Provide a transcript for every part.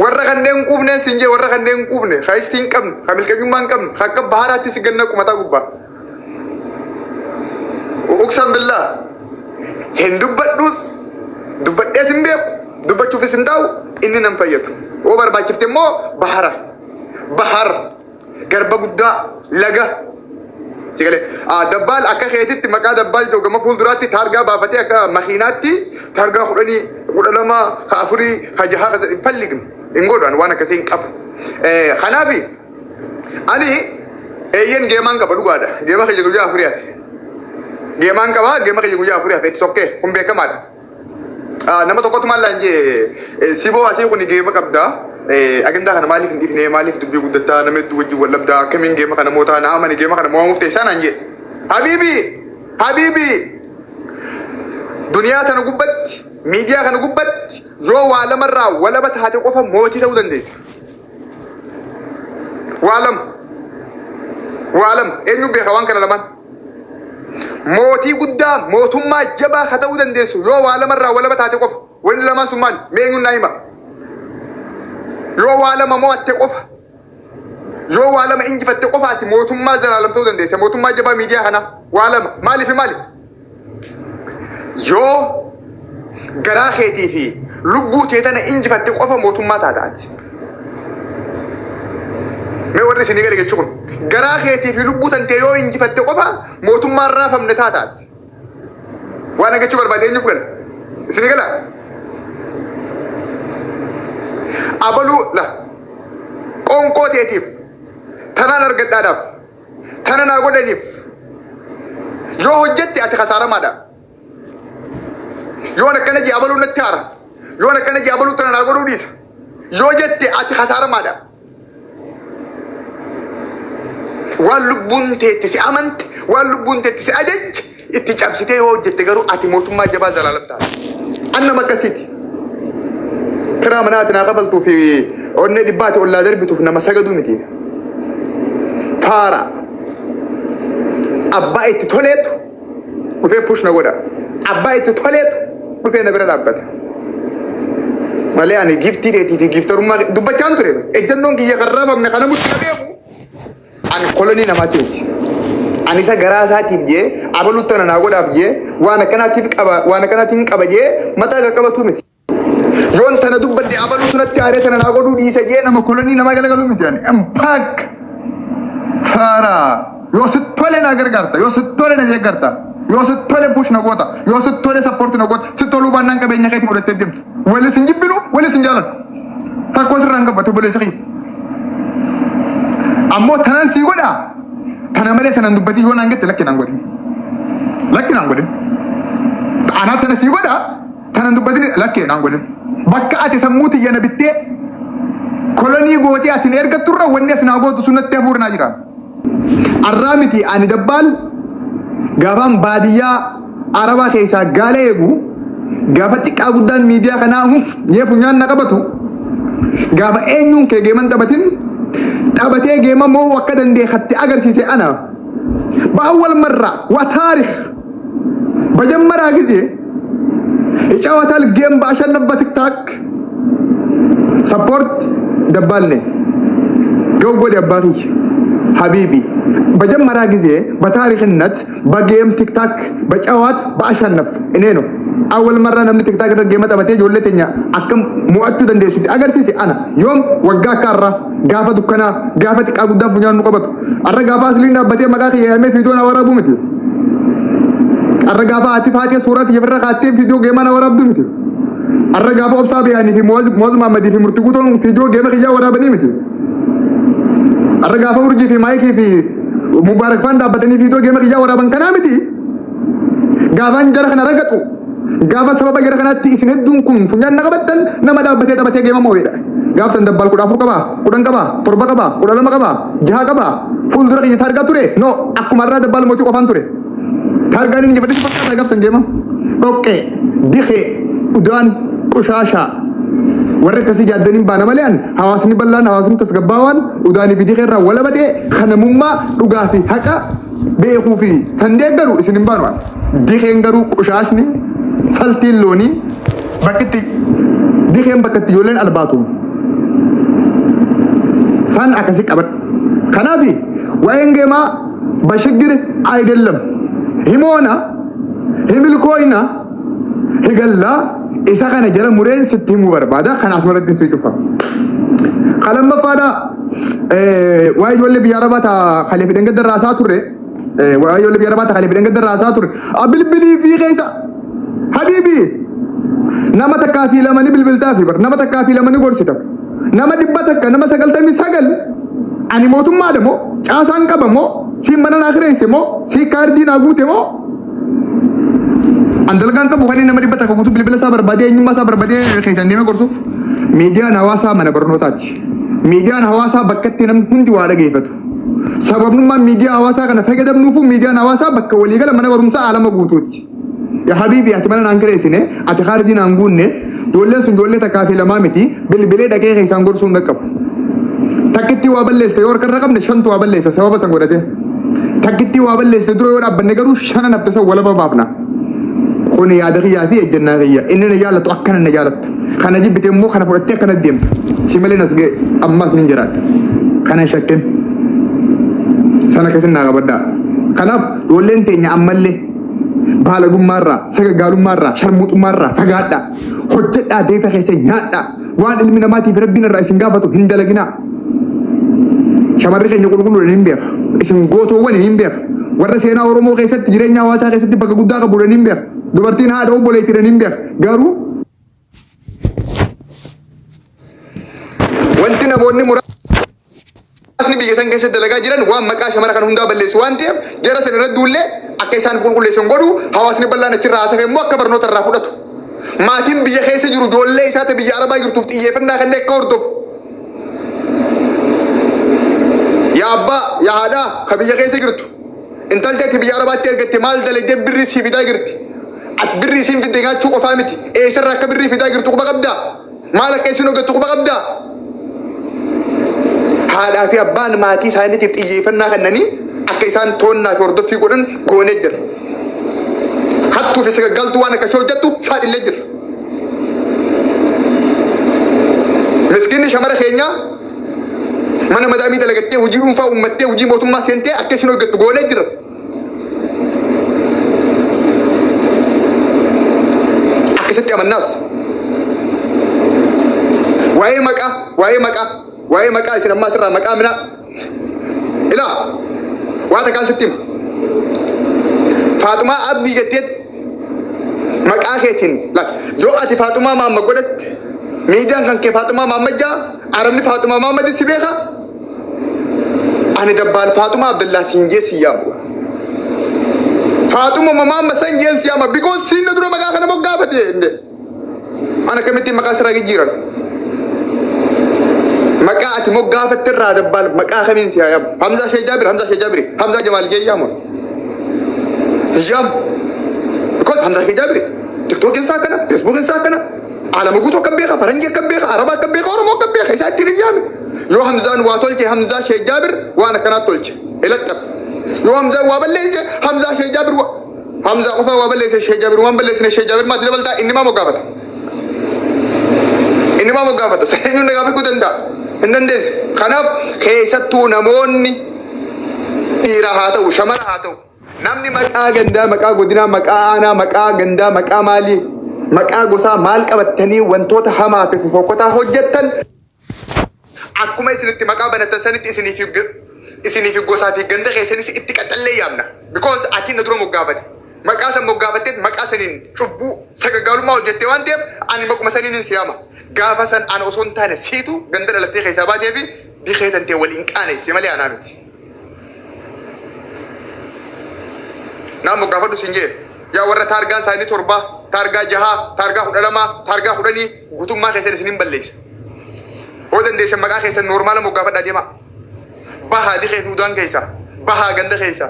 warra kanneen quufne sinjee warra kanneen quufne haistiin qabne hamilqayyummaan qabne akka baharaatti si ganna qumataa gubbaa uqsan billaa hin dubbadhus dubbadhees hin beeku dubbachuufis hin taa'u inni nan fayyadu oo barbaachifte immoo bahar garba guddaa laga sigale dabbal akka keetitti maqaa dabbal joogama fuulduraatti targaa baafatee akka makiinaatti targaa kudhanii ka afurii ka jahaa ka fallignu ingodhan waan akkasiin qabu kanaafi ani eeyyen geemaan qaba dhugaadha geema kiyya guyyaa afuriyaati geemaan qaba geema kiyya guyyaa afuriyaati itti sokkee kun beekamaadha nama tokkotu maal laan jee siboo asii kun geema qabdaa agandaa kana maaliif hin dhiifne maaliif dubbii guddataa nama hedduu wajjin wal dhabdaa akkamiin geema kana mootaa na amani geema kana moo'amuuf ta'e isaan jee habiibii duniyaa tana gubbatti miidiyaa kana gubbatti yoo waa lamarraa walaba taate qofa mootii ta'uu dandeessa waa lama eenyu beeka waan kana lamaan mootii guddaa mootummaa jabaa ka ta'uu dandeessu yoo waa lamarraa walaba taate qofa wanni lamaan sun maali mee eenyuun naa hima yoo waa lama mo'atte qofa yoo waa lama injifatte qofaati mootummaa zalaalam ta'uu dandeessa mootummaa jabaa miidiyaa kana waa lama maaliif yoo garaa keetii fi lubbuu kee tana injifatte qofa mootummaa taataati mee warri isinii gadi jechuun garaa keetii fi lubbuu tantee yoo injifatte qofa mootummaan raafamne taataati waan agachuu barbaade eenyuuf gala isinii gala abaluu la qoonqoo teetiif tanaan argadhaadhaaf tana naa godhaniif yoo hojjette ati kasaaramaadha yoo akkana jee abaluu natti haara yoo akkana jee abaluu tana naa godhuu dhiisa yoo jette ati kasaaramaadha waan lubbuun teetti si amante waan lubbuun teetti si ajajje itti cabsitee yoo hojjette garuu ati mootummaa jabaa zalaalam taata annama akkasiiti كنا مناتنا قبلتو في أن دبات ولا دربتو في نما سجدوا متي تارا أبايت توليت وفي بوشنا ودا أبايت توليت وفي نبرة لابد مالي أنا جفتي ديتي في جفتر ما دبّا كانتوري إجنون كي يقرب من خنا متنبيه أنا كولوني نماتيج أنا سجراسة تبجي أبلو تنا نقول أبجي وأنا كنا تفك أبا وأنا كنا تنك أبجي متى كقبلتو متي يون تنا دبّا أبلو تنا تيارة تنا نقولو ديسجي نما كولوني نما كلا كلو متياني أمباك ثارا يوسطولي ناقر كارتا يوسطولي نجى كارتا يوسطولي بوش نقوتا يوسطولي سبورت نقوتا ستولو بانان كبيني كيتي مولت تدم ولا سنجبنو ولا سنجالن راكوس رانك باتو بولي سخي أمو تنان سيغودا تنا مالي تنان دبّتي يون أنجت لكي نانغودين أنا تنا سيغودا تنان دبّتي لكي نانغودين بكا أتي سموتي يانا بيتي كولوني غوتي أتي نيرغا تورا وني أتي ناغوتو سنة تهور ناجرا الرامتي أني دبال غافان بادية عربا كيسا غاليغو غافتك أغدان ميديا كنا هف نيفو نيان نقبتو غافا أنيون كي جيمان تبتين تبتين جيمان مو وكدن دي خطي أغر سيسي أنا بأول مرة وتاريخ بجمّر آغزي إيشاواتال جيم باشا نبا تك تاك سبورت دبالني جو بودي أباقي حبيبي بجمّر آغزي بتاريخ النت بجيم تك تاك بشاوات باشا نف إنينو أول مرة نمني تك تاك جيمة تبتين جولة تنيا أكم مؤتو دندي سوتي أغر سيسي أنا يوم وقا كارا غافة دكنا غافة تك أغدام بنيان نقبتو أرى غافة سلين أبتين مقاقي يامي فيدونا ورابو متي الرجابة أتفاتي صورة يفرق أتين فيديو جيمان ورا بمتي الرجابة أبصابي يعني في موز محمدي في مرتقوتون فيديو جيم خيجا ورا بني متي الرجابة ورجي في مايكي في مبارك فان دابتني فيديو جيم خيجا ورا بن كنا متي جافان جرخنا رجعتو جافا سبب جرخنا تيسند دون كون فنجان نقبتن نما دابتي جيم مويدا جاف سندبال كودا فوكبا كودن كبا تربا كبا كودا لما كبا جها كبا فول درك يثارغا توري نو أكو مرة دبال موتي كوفان توري تارغاني نجيب دي فكرة لقب سنجيما اوكي ديخي ودان قشاشا وركسي جادنين بانا مليان حواسني بلان حواسني تسقباوان وداني بدي خير ولا بدي خنموما دغافي حقا بيخو في سنديغرو اسنين بانوان ديخي غرو قشاشني سلتين لوني بكتي ديخي بكتي يولن الباتو san akasi qabat kanafi waengema bashigir አይደለም himona himilkoina higalla isa kana jala muren sittimu barbada kana asmarat suyufa qalam bafada waay jolle biyarabata khalifa denga darasa turre waay jolle biyarabata khalifa denga darasa turre abilbili fi ghaysa habibi nama takafi lamani bilbilta fi bar nama takafi lamani gorsita nama dibbataka nama sagaltami sagal ani motumma demo caasan qabamo si manana akhireyse si kardina gutemo andalgan ka bukhani nama dibbataka gutu bilbila sabar bade nyumma sabar bade khaysan deme gorsuf media nawasa mana barnotati media nawasa bakkatti nam hundi wada geefatu sababnuma media nawasa kana fagadabnufu media nawasa bakka waligala mana barumsa alama gututi ya habibi atmana ankreysine at kharijina angunne dolle sun dolle takafi lamamiti bilbile dake khaysan gorsun nakab takitti wabaleste yor kan raqam shantu wabaleste sababa sangodate takitti wabaleste duro yor abban negaru shana nafsa wala babna khoni yadriya fi jannariya inna yalat akkana najarat kana jibte mo kana fodte kana dem simale nasge ammas min jarat kana shakken sana kasin naga badda kana dollente nya amalle balagummarra sagagaalummarra sharmutummarra fagaadha hojjedha deefa keessa nyaadha waan ilmi namaatiif rabbiin irraa isin gaafatu hin dalagina shamarri keenya qulqulluun hin beek isin gootoowwan hin beek warra seenaa oromoo keessatti jireenya hawaasaa keessatti bakka guddaa qabu hin beek dubartiin haadha obboleettii hin beek garuu wanti namoonni muraasni biyya san keessatti dalagaa jiran waan maqaa shamara kan hundaa balleessu waan ta'eef jara san irra duullee akka isaan qulqulleessan godhu hawaasni bal'aan achirraa haasafee immoo akka barnoota irraa fudhatu maatiin biyya keessa jiru ijoollee isaati biyya arabaa jirtuuf xiyyeeffannaa kanneen akka hordofu yaa abbaa yaa haadhaa ka biyya keessa jirtu intalti ati biyya arabaatti ergatte maal dalagdee birrii sii fidaa jirti at birrii siin fidde nyaachuu qofaa miti eessarraa akka birrii fidaa jirtu quba qabdaa maal akka isin hoggattu quba qabdaa haadhaa fi abbaan maatii isaaniitiif xiyyeeffannaa kennanii akka isaan toonnaa fi hordoffii godhan goonee jira hattuu fi sagaggaltuu waan akkasii hojjettu saaxillee jira miskiinni shamara keenyaa mana madaamii dalagattee hojii dhuunfaa uummattee hojii mootummaa seentee akka isin hojjettu goonee jira akkasitti amannaas waa'ee maqaa isin ammaa sirraa maqaa minaa ilaa waata kaan sitti hima Faaxumaa Abdii jettee maqaa keetiin yoo ati Faaxumaa Maamma godhatte miidiyaan kan kee Faaxumaa Maammajjaa Arabni Faaxumaa Maammadi si beeka ani dabbaan Faaxumaa Abdullaa siin jee si yaamu Faaxumaa Maamma san jeen si yaama because siin dura maqaa kana moggaafate ana kamitti maqaa sirraa jijjiiran maqaa ati moggaafatte irraa dabbaan maqaa kamiin si yaamu Hamza Sheikh Jaabir Hamza Jamaal jee yaamu hijab because Hamza Sheikh Jaabir TikTok insa kana Facebook insa kana alama guutuu kan beeka faranjii kan beeka arabaa kan beeka oromoo kan beeka isaa ittiin hijaabe yoo Hamzaan waa tolche Hamza Sheikh Jaabir waan akkanaa tolche ilaxxaf yoo Hamzaan waa balleesse Hamza Sheikh Jaabir Hamza qofa waa balleesse Sheikh Jaabir waan balleessine Sheikh Jaabir maatti dabaltaa inni maa moggaafata seenyuun nagaafii danda'a hin dandeessu kanaaf keessattuu namoonni dhiira haa ta'u shamara haa ta'u namni maqaa gandaa maqaa godinaa maqaa aanaa maqaa gandaa maqaa maalii maqaa gosaa maal qabattanii wantoota hamaa fi fofokkotaa hojjettan akkuma isinitti maqaa banatan sanitti isiniif gosaa fi ganda keessanis itti qaxallee yaamna because ati na dura moggaafate maqaa san moggaafatteet maqaa saniin cubbuu sagagaalummaa hojjettee waan ta'eef ani maquma saniin hin siyaama gaafa san ana osoo hin taane siitu ganda dhalattee keessaa baatee fi dikeetantee waliin qaaneesse malee anaa miti. Nama moggaafadhu siin jee yaa warra taargaan isaanii torba taargaa jahaa taargaa 12 taargaa 10 guutummaa keessan isinin balleessa hoo dandeessan maqaa keessan normaala moggaafadhaa deemaa bahaa dikee fi udaan keessa bahaa ganda keessa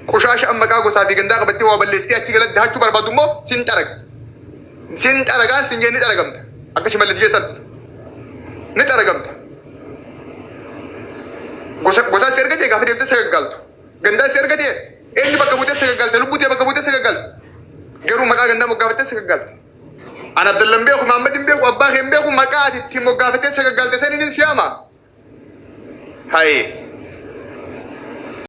qushaasha maqaa gosaa fi gandaa qabattee waa balleessitee achi galatti daachuu barbaadu immoo sin xaragaan sin jee ni xaragamta akka shimallis keessan ni xaragamta gosaa si ergatee gaafa deemtee sagaggaltu ganda si ergatee eenyu bakka buutee sagaggalte lubbutee bakka buutee sagaggalte garuu maqaa gandaa moggaafattee sagaggalte أنا عبد الله بيخو محمد بيخو أباخ بيخو مقاد تيمو قافتي سكا قالت سنين سياما هاي